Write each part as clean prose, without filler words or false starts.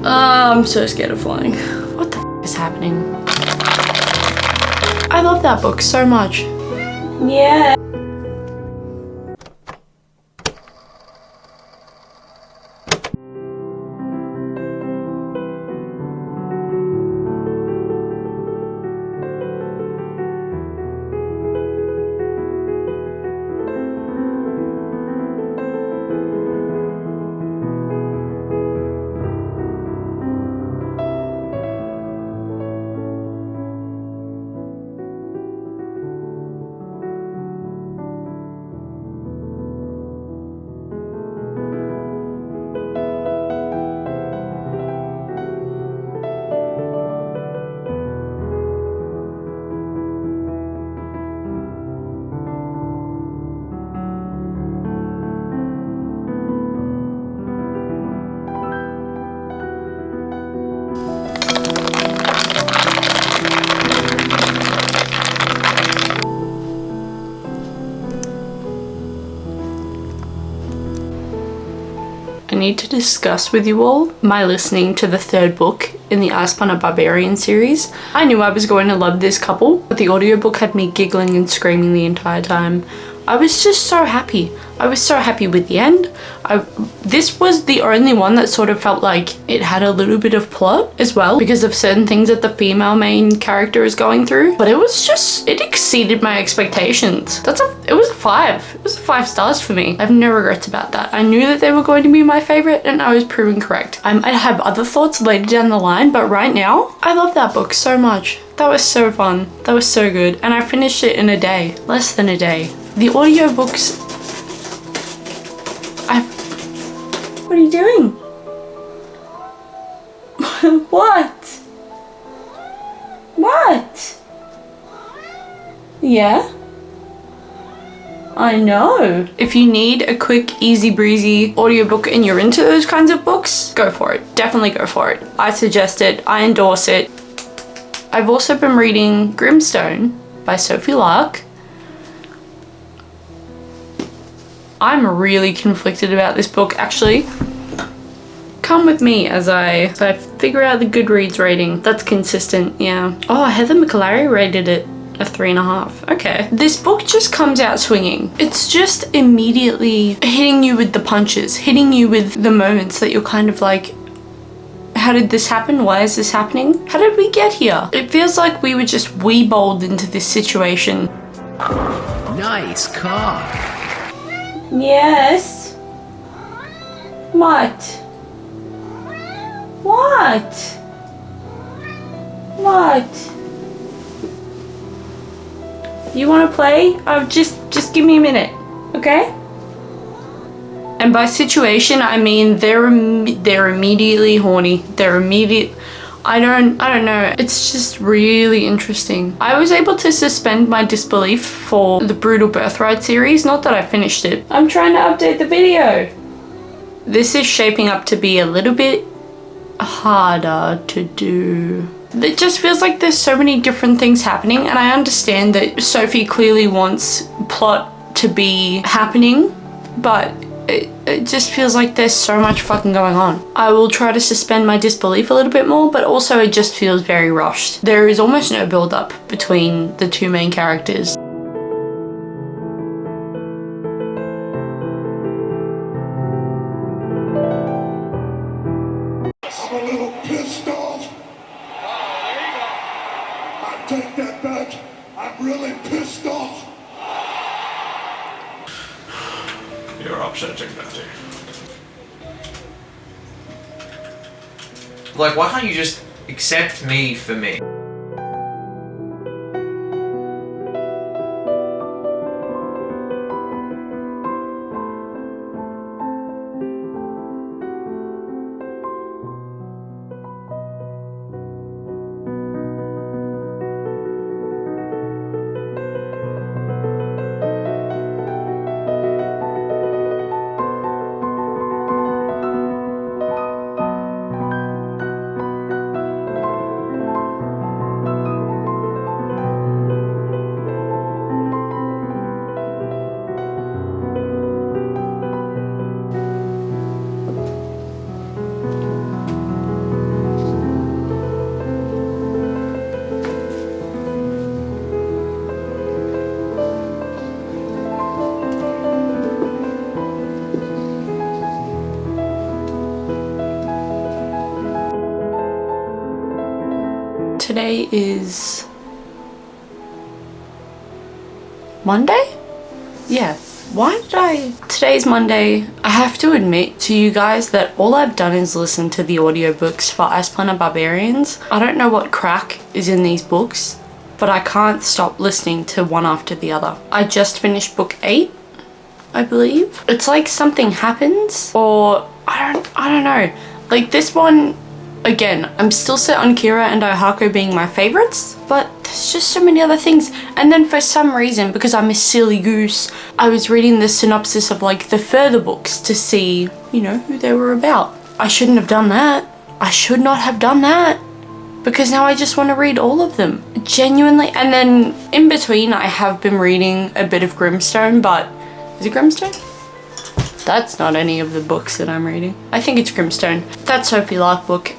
I'm so scared of flying. What the f is happening? I love that book so much. Yeah. I need to discuss with you all my listening to the third book in the Icepunner Barbarian series. I knew I was going to love this couple, but the audiobook had me giggling and screaming the entire time. I was just so happy. I was so happy with the end. This was the only one that sort of felt like it had a little bit of plot as well because of certain things that the female main character is going through. But it exceeded my expectations. It was a 5. It was 5 stars for me. I have no regrets about that. I knew that they were going to be my favorite and I was proven correct. I might have other thoughts later down the line, but right now, I love that book so much. That was so fun. That was so good. And I finished it in a day. Less than a day. The audiobooks... What are you doing? What? What? Yeah? I know. If you need a quick, easy breezy audiobook and you're into those kinds of books, go for it. Definitely go for it. I suggest it. I endorse it. I've also been reading Grimstone by Sophie Lark. I'm really conflicted about this book, actually. Come with me as I figure out the Goodreads rating. That's consistent, yeah. Oh, Heather McClary rated it a 3.5. Okay. This book just comes out swinging. It's just immediately hitting you with the punches, hitting you with the moments that you're kind of like, how did this happen? Why is this happening? How did we get here? It feels like we were just weeballed into this situation. Nice car. Yes. What? What? What? You want to play? Just give me a minute, okay? And by situation, I mean they're immediately horny. I don't know. It's just really interesting. I was able to suspend my disbelief for the Brutal Birthright series. Not that I finished it. I'm trying to update the video. This is shaping up to be a little bit harder to do. It just feels like there's so many different things happening, and I understand that Sophie clearly wants plot to be happening, but it just feels like there's so much fucking going on. I will try to suspend my disbelief a little bit more, but also it just feels very rushed. There is almost no build-up between the two main characters. I'm a little pissed off. I take that back. I'm really pissed off. You're upsetting Betty. Like, why can't you just accept me for me? Today is Monday? Yeah. Why did I... Today's Monday. I have to admit to you guys that all I've done is listen to the audiobooks for Ice Planet Barbarians. I don't know what crack is in these books, but I can't stop listening to one after the other. I just finished book 8, I believe. It's like something happens, or I don't know. Like this one, again, I'm still set on Kira and Ohako being my favorites, but there's just so many other things. And then for some reason, because I'm a silly goose, I was reading the synopsis of like the further books to see, you know, who they were about. I shouldn't have done that. I should not have done that, because now I just want to read all of them. Genuinely. And then in between, I have been reading a bit of Grimstone, but is it Grimstone? That's not any of the books that I'm reading. I think it's Grimstone. That Sophie Lark book.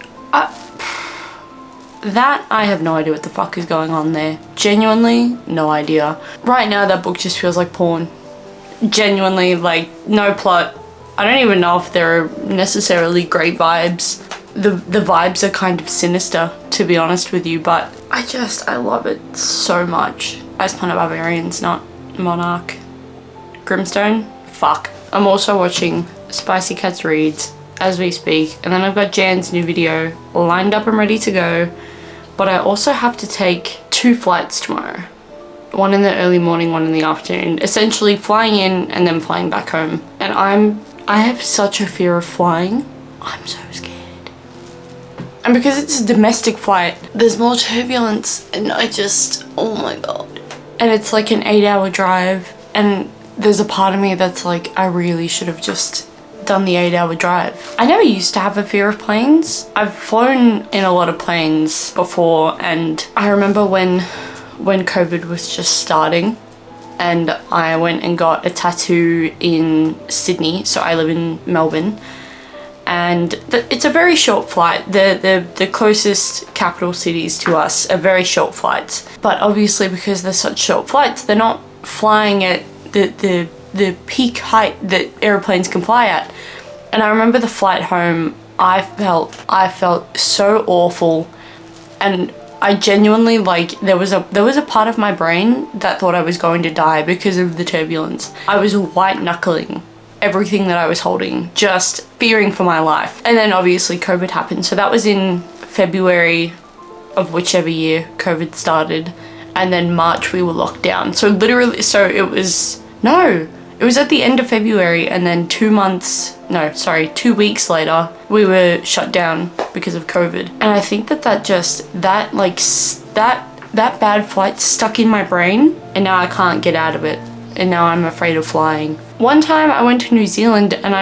That, I have no idea what the fuck is going on there. Genuinely, no idea. Right now, that book just feels like porn. Genuinely, like, no plot. I don't even know if there are necessarily great vibes. The vibes are kind of sinister, to be honest with you, but I love it so much. Ice Planet Barbarians, not Monarch. Grimstone? Fuck. I'm also watching Spicy Cats Reads as we speak, and then I've got Jan's new video lined up and ready to go, but I also have to take 2 flights tomorrow. One in the early morning, one in the afternoon, essentially flying in and then flying back home. And I have such a fear of flying. I'm so scared. And because it's a domestic flight, there's more turbulence, and oh my god. And it's like an 8-hour drive, and there's a part of me that's like, I really should have just done the 8-hour drive. I never used to have a fear of planes. I've flown in a lot of planes before, and I remember when COVID was just starting, and I went and got a tattoo in Sydney, so I live in Melbourne, and it's a very short flight. The closest capital cities to us are very short flights, but obviously because they're such short flights, they're not flying at the peak height that airplanes can fly at. And I remember the flight home, I felt so awful, and I genuinely, like, there was a part of my brain that thought I was going to die because of the turbulence. I was white knuckling everything that I was holding, just fearing for my life. And then obviously COVID happened, so that was in February of whichever year COVID started, and then March we were locked down. So literally, it was at the end of February, and then 2 weeks later, we were shut down because of COVID. And I think that bad flight stuck in my brain, and now I can't get out of it. And now I'm afraid of flying. One time I went to New Zealand and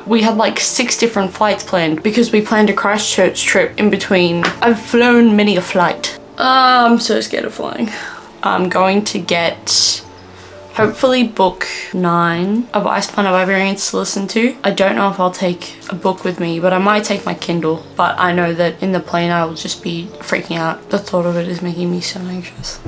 we had like 6 different flights planned because we planned a Christchurch trip in between. I've flown many a flight. I'm so scared of flying. I'm going to get hopefully book 9 of Ice Planet Barbarians to listen to. I don't know if I'll take a book with me, but I might take my Kindle. But I know that in the plane I will just be freaking out. The thought of it is making me so anxious.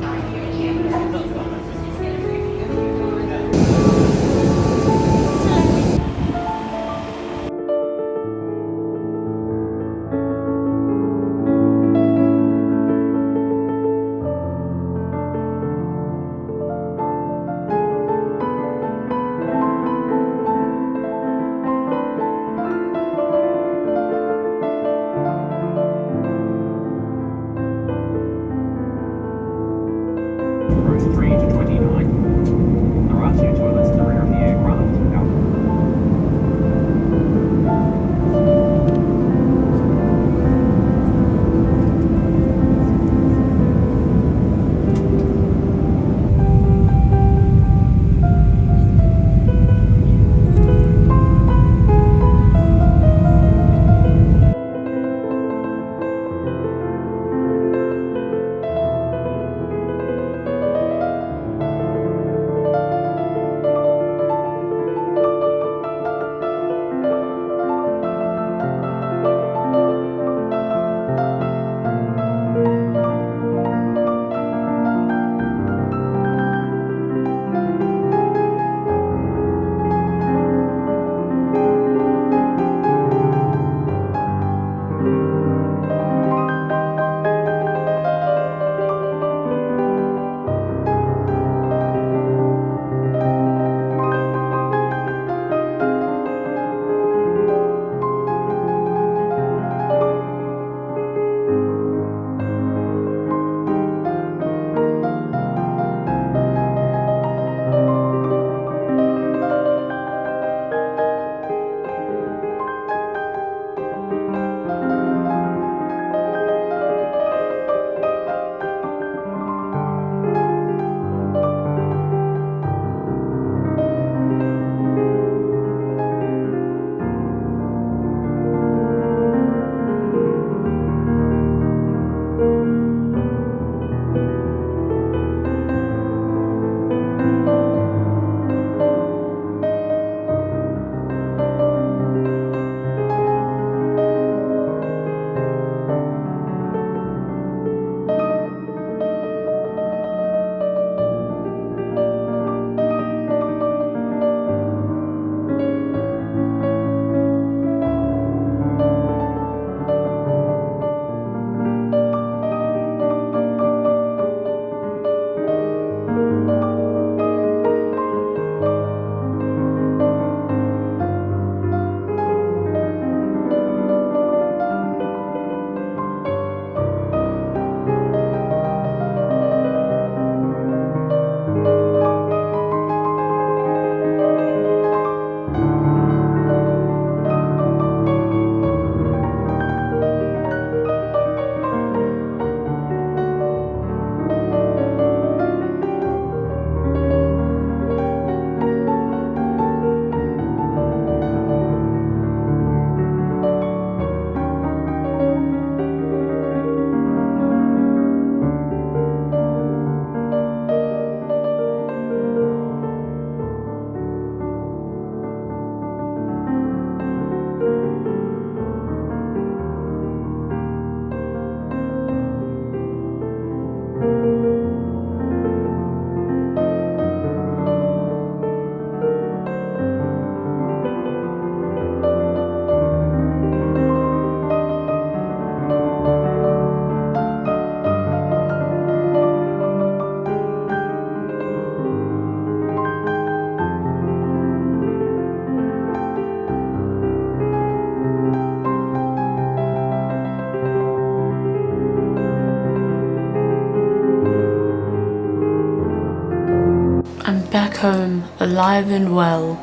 back home alive and well.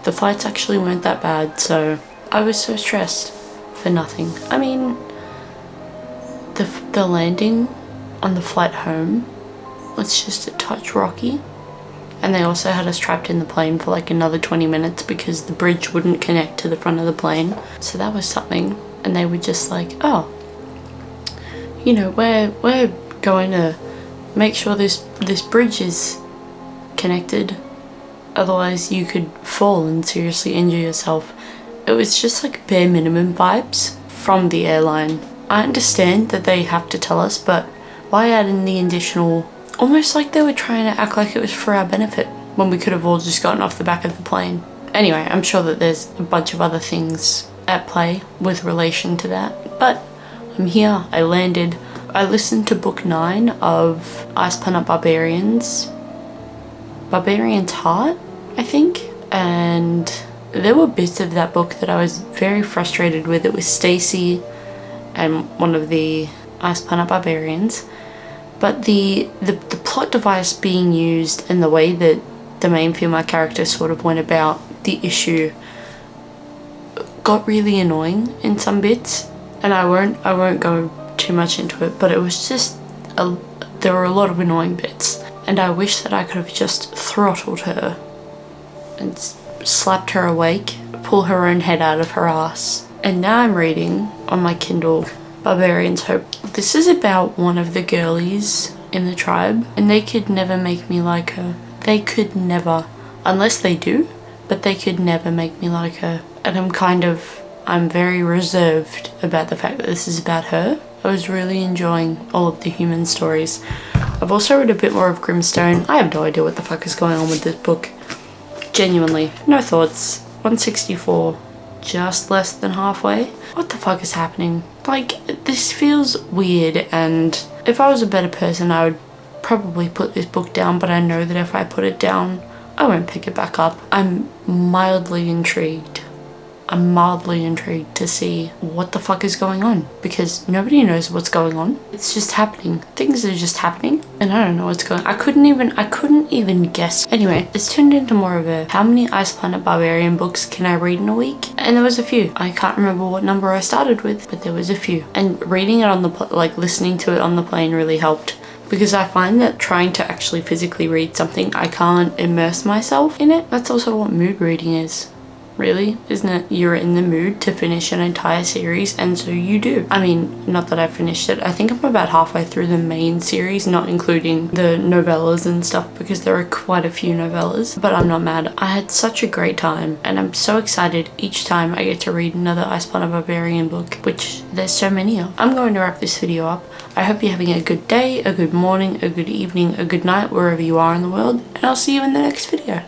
The flights actually weren't that bad, so I was so stressed for nothing. I mean, the landing on the flight home was just a touch rocky, and they also had us trapped in the plane for like another 20 minutes because the bridge wouldn't connect to the front of the plane. So that was something. And they were just like, oh, you know, we're going to make sure this bridge is connected, otherwise you could fall and seriously injure yourself. It was just like bare minimum vibes from the airline. I understand that they have to tell us, but why add in the additional, almost like they were trying to act like it was for our benefit when we could have all just gotten off the back of the plane. Anyway, I'm sure that there's a bunch of other things at play with relation to that, but I'm here, I landed. I listened to book 9 of Ice Planet Barbarian's Heart, I think, and there were bits of that book that I was very frustrated with. It was Stacy and one of the Ice Planet Barbarians, but the plot device being used and the way that the main female character sort of went about the issue got really annoying in some bits, and I won't go too much into it, but it was just there were a lot of annoying bits, and I wish that I could have just throttled her and slapped her awake, pull her own head out of her ass. And now I'm reading on my Kindle Barbarian's Hope. This is about one of the girlies in the tribe, and they could never make me like her. They could never, unless they do, but they could never make me like her. And I'm very reserved about the fact that this is about her. I was really enjoying all of the human stories. I've also read a bit more of Grimstone. I have no idea what the fuck is going on with this book. Genuinely, no thoughts. 164, just less than halfway. What the fuck is happening? Like, this feels weird, and if I was a better person, I would probably put this book down, but I know that if I put it down, I won't pick it back up. I'm mildly intrigued. I'm mildly intrigued to see what the fuck is going on, because nobody knows what's going on. It's just happening. Things are just happening, and I don't know what's going on. I couldn't even guess. Anyway, it's turned into more of a how many Ice Planet Barbarian books can I read in a week? And there was a few. I can't remember what number I started with, but there was a few. And reading it on the listening to it on the plane really helped, because I find that trying to actually physically read something, I can't immerse myself in it. That's also what mood reading is. Really, isn't it? You're in the mood to finish an entire series, and so you do. I mean, not that I've finished it. I think I'm about halfway through the main series, not including the novellas and stuff, because there are quite a few novellas, but I'm not mad. I had such a great time, and I'm so excited each time I get to read another Ice Planet Barbarian book, which there's so many of. I'm going to wrap this video up. I hope you're having a good day, a good morning, a good evening, a good night, wherever you are in the world, and I'll see you in the next video.